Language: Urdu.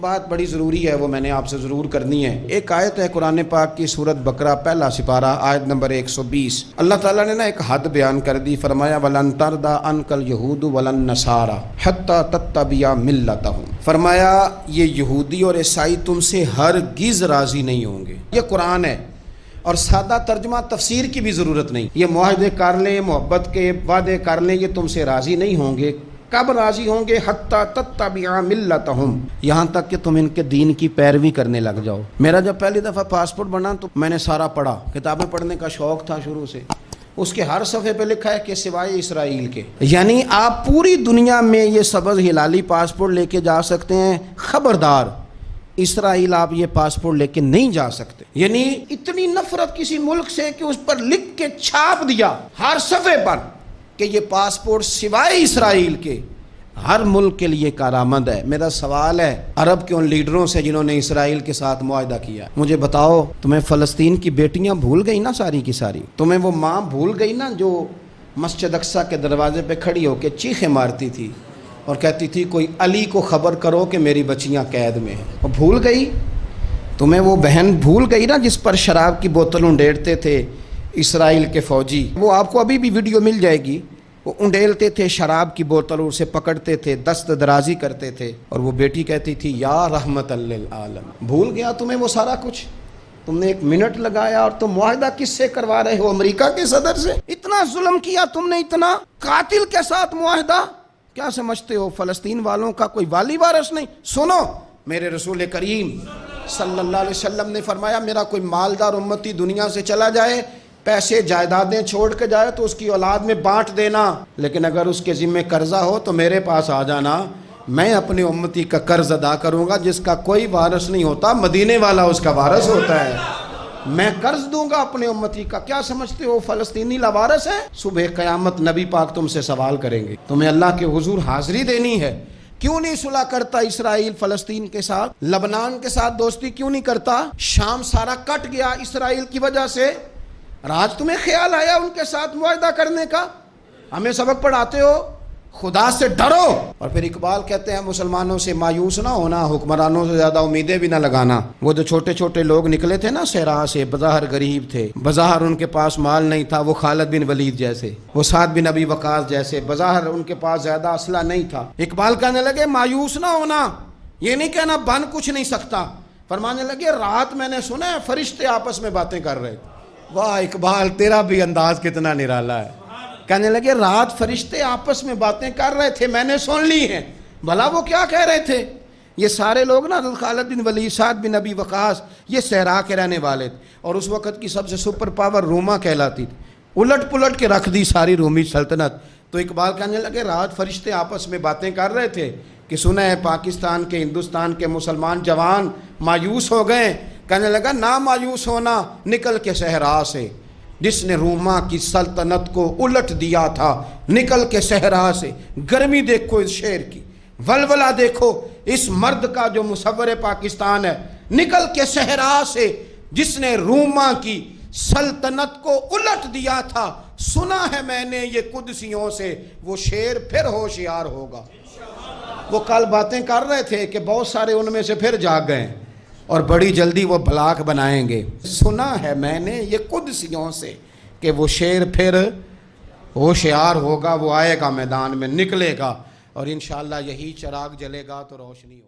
بات بڑی ضروری ہے، وہ میں نے آپ سے ضرور کرنی ہے۔ ایک آیت ہے قرآن پاک کی سورت بقرہ پہلا سپارہ آیت نمبر 120۔ اللہ تعالیٰ نے ایک حد بیان کر دی، فرمایا وَلَن تَرْضَىٰ عَنْكَ الْيَهُودُ وَلَا النَّصَارَىٰ حَتَّىٰ تَتَّبِعَ مِلَّتَهُمْ۔ فرمایا یہ یہودی اور عیسائی تم سے ہرگز راضی نہیں ہوں گے۔ یہ قرآن ہے اور سادہ ترجمہ تفسیر کی بھی ضرورت نہیں۔ یہ معاہدے کر لیں، محبت کے وعدے کر لیں، یہ تم سے راضی نہیں ہوں گے۔ کب راضی ہوں گے؟ حتی تتبع ملتہم، یہاں تک کہ تم ان کے دین کی پیروی کرنے لگ جاؤ۔ میرا جب پہلی دفعہ پاسپورٹ بنا تو میں نے سارا پڑھا، کتابیں پڑھنے کا شوق تھا شروع سے۔ اس کے ہر صفحے پہ لکھا ہے کہ سوائے اسرائیل کے، یعنی آپ پوری دنیا میں یہ سبز ہلالی پاسپورٹ لے کے جا سکتے ہیں، خبردار اسرائیل آپ یہ پاسپورٹ لے کے نہیں جا سکتے۔ یعنی اتنی نفرت کسی ملک سے کہ اس پر لکھ کے چھاپ دیا ہر صفحے پر کہ یہ پاسپورٹ سوائے اسرائیل کے ہر ملک کے لیے کارآمد ہے۔ میرا سوال ہے عرب کے ان لیڈروں سے جنہوں نے اسرائیل کے ساتھ معاہدہ کیا، مجھے بتاؤ تمہیں فلسطین کی بیٹیاں بھول گئی نا ساری کی ساری؟ تمہیں وہ ماں بھول گئی نا جو مسجد اقصیٰ کے دروازے پہ کھڑی ہو کے چیخیں مارتی تھی اور کہتی تھی کوئی علی کو خبر کرو کہ میری بچیاں قید میں ہیں؟ وہ بھول گئی؟ تمہیں وہ بہن بھول گئی نا جس پر شراب کی بوتل انڈیڑتے تھے اسرائیل کے فوجی؟ وہ آپ کو ابھی بھی ویڈیو مل جائے گی، وہ انڈیلتے تھے شراب کی بوتل، اسے پکڑتے تھے، دست درازی کرتے تھے، اور وہ بیٹی کہتی تھی یا رحمت للعالم۔ بھول گیا تمہیں وہ سارا کچھ؟ تم نے ایک منٹ لگایا اور تم معاہدہ کس سے کروا رہے ہو؟ امریکہ کے صدر سے؟ اتنا ظلم کیا تم نے، اتنا قاتل کے ساتھ معاہدہ؟ کیا سمجھتے ہو فلسطین والوں کا کوئی والی وارث نہیں؟ سنو، میرے رسول کریم صلی اللہ علیہ وسلم نے فرمایا میرا کوئی مالدار امتی دنیا سے چلا جائے، پیسے جائیدادیں چھوڑ کے جائے تو اس کی اولاد میں بانٹ دینا، لیکن اگر اس کے ذمہ قرضہ ہو تو میرے پاس آ جانا، میں اپنے امتی کا قرض ادا کروں گا۔ جس کا کوئی وارث نہیں ہوتا مدینے والا اس کا وارث ہوتا ہے، میں قرض دوں گا اپنے امتی کا۔ کیا سمجھتے ہو فلسطینی لاوارث ہے؟ صبح قیامت نبی پاک تم سے سوال کریں گے، تمہیں اللہ کے حضور حاضری دینی ہے۔ کیوں نہیں صلح کرتا اسرائیل فلسطین کے ساتھ؟ لبنان کے ساتھ دوستی کیوں نہیں کرتا؟ شام سارا کٹ گیا اسرائیل کی وجہ سے، آج تمہیں خیال آیا ان کے ساتھ معاہدہ کرنے کا؟ ہمیں سبق پڑھاتے ہو خدا سے ڈرو۔ اور پھر اقبال کہتے ہیں مسلمانوں سے مایوس نہ ہونا، حکمرانوں سے زیادہ امیدیں بھی نہ لگانا۔ وہ جو چھوٹے چھوٹے لوگ نکلے تھے نا صحرا سے، بظاہر غریب تھے، بظاہر ان کے پاس مال نہیں تھا، وہ خالد بن ولید جیسے، وہ سعد بن ابی وقاص جیسے، بظاہر ان کے پاس زیادہ اسلحہ نہیں تھا۔ اقبال کہنے لگے مایوس نہ ہونا، یہ نہیں کہنا بن کچھ نہیں سکتا، فرمانے لگے رات میں نے سنا ہے فرشتے آپس میں باتیں کر رہے تھے۔ واہ اقبال، تیرا بھی انداز کتنا نرالا ہے۔ کہنے لگے رات فرشتے آپس میں باتیں کر رہے تھے، میں نے سن لی ہیں۔ بھلا وہ کیا کہہ رہے تھے؟ یہ سارے لوگ نا خالد بن ولید، سعد بن ابی وقاص، یہ صحرا کے رہنے والے تھے، اور اس وقت کی سب سے سپر پاور روما کہلاتی تھی، الٹ پلٹ کے رکھ دی ساری رومی سلطنت۔ تو اقبال کہنے لگے رات فرشتے آپس میں باتیں کر رہے تھے کہ سنا ہے پاکستان کے، ہندوستان کے مسلمان جوان مایوس ہو گئے۔ کہنے لگا نہ مایوس ہونا، نکل کے صحرا سے، جس نے روما کی سلطنت کو الٹ دیا تھا، نکل کے صحرا سے۔ گرمی دیکھو اس شعر کی، ولولہ دیکھو اس مرد کا جو مصور پاکستان ہے، نکل کے صحرا سے جس نے روما کی سلطنت کو الٹ دیا تھا، سنا ہے میں نے یہ قدسیوں سے، وہ شعر پھر ہوشیار ہوگا۔ وہ کل باتیں کر رہے تھے کہ بہت سارے ان میں سے پھر جاگ گئے اور بڑی جلدی وہ بلاک بنائیں گے۔ سنا ہے میں نے یہ قدسیوں سے کہ وہ شعر پھر ہوشیار ہوگا، وہ آئے گا میدان میں، نکلے گا، اور انشاءاللہ یہی چراغ جلے گا تو روشنی ہوگی۔